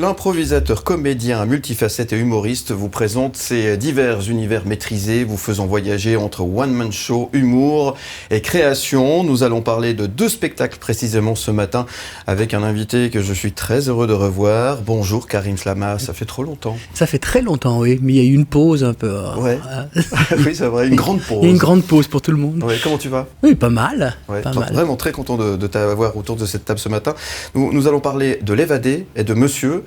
L'improvisateur, comédien, multifacette et humoriste vous présente ses divers univers maîtrisés, vous faisant voyager entre one-man show, humour et création. Nous allons parler de 2 spectacles précisément ce matin avec un invité que je suis très heureux de revoir. Bonjour Karim Slama, ça fait trop longtemps. Ça fait très longtemps, oui, mais il y a eu une pause un peu. Ouais. Oui, c'est vrai, une grande pause. Il y a une grande pause pour tout le monde. Ouais, comment tu vas ? Oui, pas mal. Ouais, pas mal. Vraiment très content de t'avoir autour de cette table ce matin. Nous allons parler de L'Évadé et de Monsieur.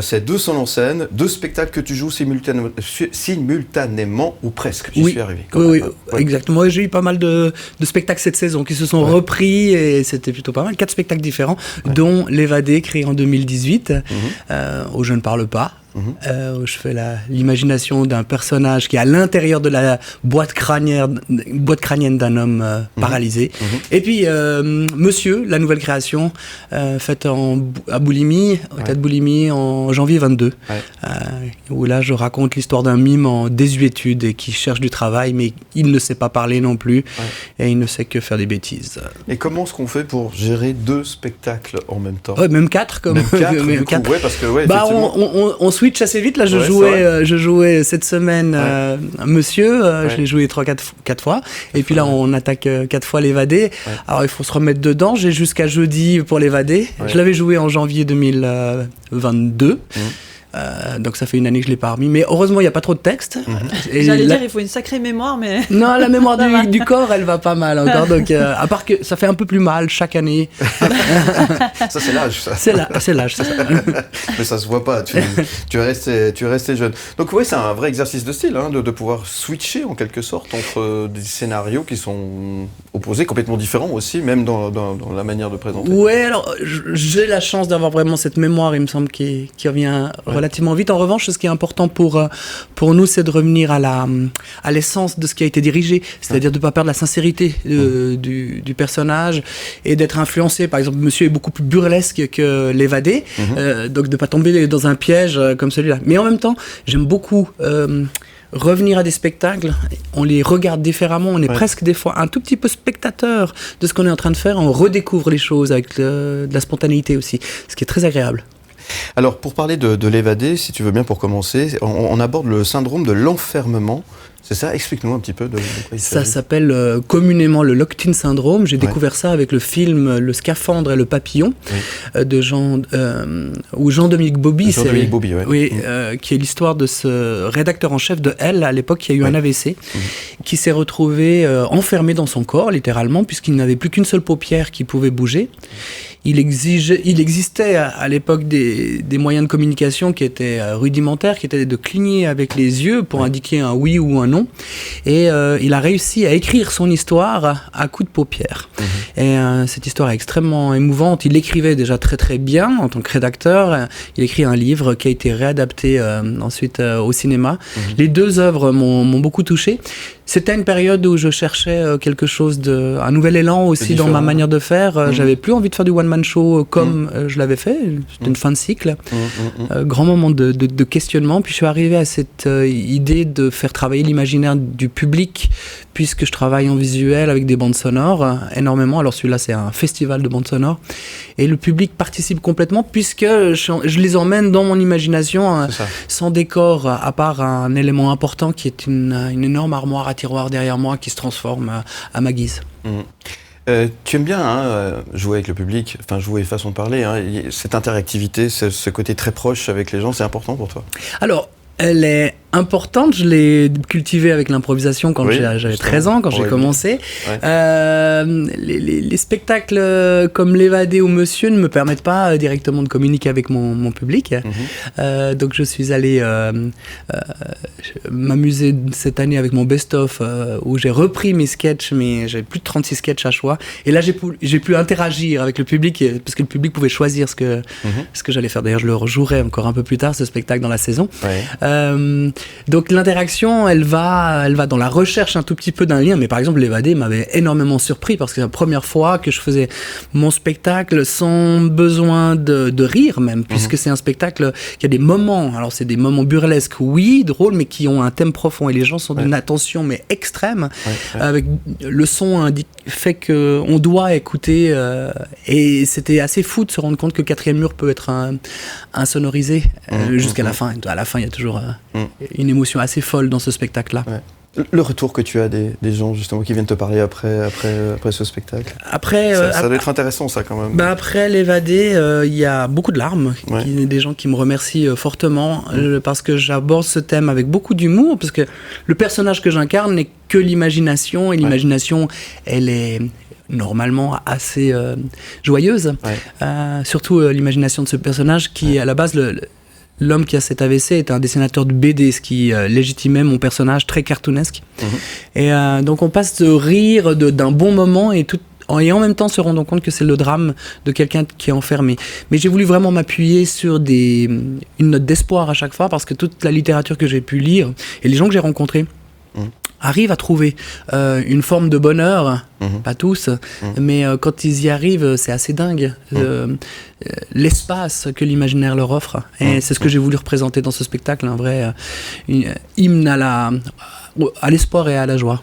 C'est 2 seuls en scène, 2 spectacles que tu joues simultanément ou presque. J'y suis arrivé. Oui, exactement. J'ai eu pas mal de spectacles cette saison qui se sont repris et c'était plutôt pas mal. 4 spectacles différents, dont L'Évadé, créé en 2018, où je ne parle pas. Où je fais l'imagination d'un personnage qui est à l'intérieur de la boîte crânienne d'un homme paralysé. Et puis Monsieur, la nouvelle création faite à Boulimie, au Théâtre Boulimie en janvier 22, où là je raconte l'histoire d'un mime en désuétude et qui cherche du travail, mais il ne sait pas parler non plus et il ne sait que faire des bêtises. Et comment est-ce qu'on fait pour gérer 2 spectacles en même temps ? Même 4 comme même 4, parce que on switch assez vite. Là, je jouais cette semaine Monsieur, je l'ai joué 4 fois. Et puis là, on attaque 4 fois L'Évadé. Alors, il faut se remettre dedans. J'ai jusqu'à jeudi pour L'Évadé. Je l'avais joué en janvier 2022. Donc ça fait une année que je l'ai pas remis, mais heureusement il n'y a pas trop de texte. J'allais dire il faut une sacrée mémoire, mais non, la mémoire du corps elle va pas mal encore, donc à part que ça fait un peu plus mal chaque année. Ça c'est l'âge, ça. C'est l'âge, ça. Mais ça se voit pas, tu es resté jeune. Donc oui, c'est un vrai exercice de style, de pouvoir switcher en quelque sorte entre des scénarios qui sont opposés, complètement différents aussi, même dans la manière de présenter. Ouais, alors j'ai la chance d'avoir vraiment cette mémoire, il me semble, qui revient relativement vite. En revanche, ce qui est important pour nous, c'est de revenir à l'essence de ce qui a été dirigé, c'est-à-dire de ne pas perdre la sincérité du personnage et d'être influencé. Par exemple, Monsieur est beaucoup plus burlesque que L'Évadé, donc de ne pas tomber dans un piège comme celui-là. Mais en même temps, j'aime beaucoup revenir à des spectacles, on les regarde différemment, on est presque des fois un tout petit peu spectateur de ce qu'on est en train de faire, on redécouvre les choses avec de la spontanéité aussi, ce qui est très agréable. Alors, pour parler de L'Évadé, si tu veux bien pour commencer, on aborde le syndrome de l'enfermement. C'est ça ? Explique-nous un petit peu de quoi il s'agit. Ça s'appelle communément le locked-in syndrome. J'ai découvert ça avec le film Le Scaphandre et le Papillon de Jean-Dominique Bauby. Jean-Dominique Bauby, qui est l'histoire de ce rédacteur en chef de Elle, à l'époque, qui a eu un AVC, qui s'est retrouvé enfermé dans son corps, littéralement, puisqu'il n'avait plus qu'une seule paupière qui pouvait bouger. Il existait à l'époque des moyens de communication qui étaient rudimentaires, qui étaient de cligner avec les yeux pour indiquer un oui ou un non. Et il a réussi à écrire son histoire à coups de paupières. Et cette histoire est extrêmement émouvante. Il écrivait déjà très très bien en tant que rédacteur. Il écrit un livre qui a été réadapté ensuite au cinéma. Les 2 œuvres m'ont beaucoup touché. C'était une période où je cherchais quelque chose un nouvel élan aussi dans ma manière de faire. J'avais plus envie de faire du one-man show comme je l'avais fait. C'était une fin de cycle. Grand moment de questionnement. Puis je suis arrivé à cette idée de faire travailler l'imaginaire du public, puisque je travaille en visuel avec des bandes sonores énormément. Alors celui-là, c'est un festival de bandes sonores. Et le public participe complètement, puisque je les emmène dans mon imagination sans décor, à part un élément important qui est une énorme armoire à tiroir derrière moi qui se transforme à ma guise. Tu aimes bien jouer avec le public, enfin jouer façon de parler, cette interactivité, ce côté très proche avec les gens, c'est important pour toi ? Alors, elle est importante, je l'ai cultivée avec l'improvisation quand j'avais 13 ans, quand j'ai commencé. Les spectacles comme L'Évadé ou Monsieur ne me permettent pas directement de communiquer avec mon public. Donc je suis allé m'amuser cette année avec mon best-of où j'ai repris mes sketchs, mais j'avais plus de 36 sketchs à choix. Et là, j'ai pu interagir avec le public parce que le public pouvait choisir ce que j'allais faire. D'ailleurs, je le rejouerai encore un peu plus tard, ce spectacle, dans la saison. Donc l'interaction, elle va dans la recherche un tout petit peu d'un lien, mais par exemple L'Évadé m'avait énormément surpris parce que c'est la première fois que je faisais mon spectacle sans besoin de rire même, puisque c'est un spectacle qui a des moments, alors c'est des moments burlesques, oui, drôles, mais qui ont un thème profond et les gens sont d'une attention mais extrême, avec le son fait qu'on doit écouter. Et c'était assez fou de se rendre compte que Quatrième Mur peut être insonorisé jusqu'à la fin. À la fin, il y a toujours une émotion assez folle dans ce spectacle-là. Ouais. Le retour que tu as des gens justement qui viennent te parler après ce spectacle. Ça doit être intéressant ça quand même. Après l'Évadé, il y a beaucoup de larmes, des gens qui me remercient fortement parce que j'aborde ce thème avec beaucoup d'humour, parce que le personnage que j'incarne n'est que l'imagination, et l'imagination, elle est normalement assez joyeuse. Surtout l'imagination de ce personnage qui, à la base, l'homme qui a cet AVC est un dessinateur de BD, ce qui légitimait mon personnage très cartoonesque. Et donc on passe de rire d'un bon moment et en même temps se rendant compte que c'est le drame de quelqu'un qui est enfermé. Mais j'ai voulu vraiment m'appuyer sur une note d'espoir à chaque fois, parce que toute la littérature que j'ai pu lire et les gens que j'ai rencontrés arrivent à trouver une forme de bonheur, pas tous, mais quand ils y arrivent, c'est assez dingue. L'espace que l'imaginaire leur offre, et c'est ce que j'ai voulu représenter dans ce spectacle, un vrai hymne à l'espoir et à la joie.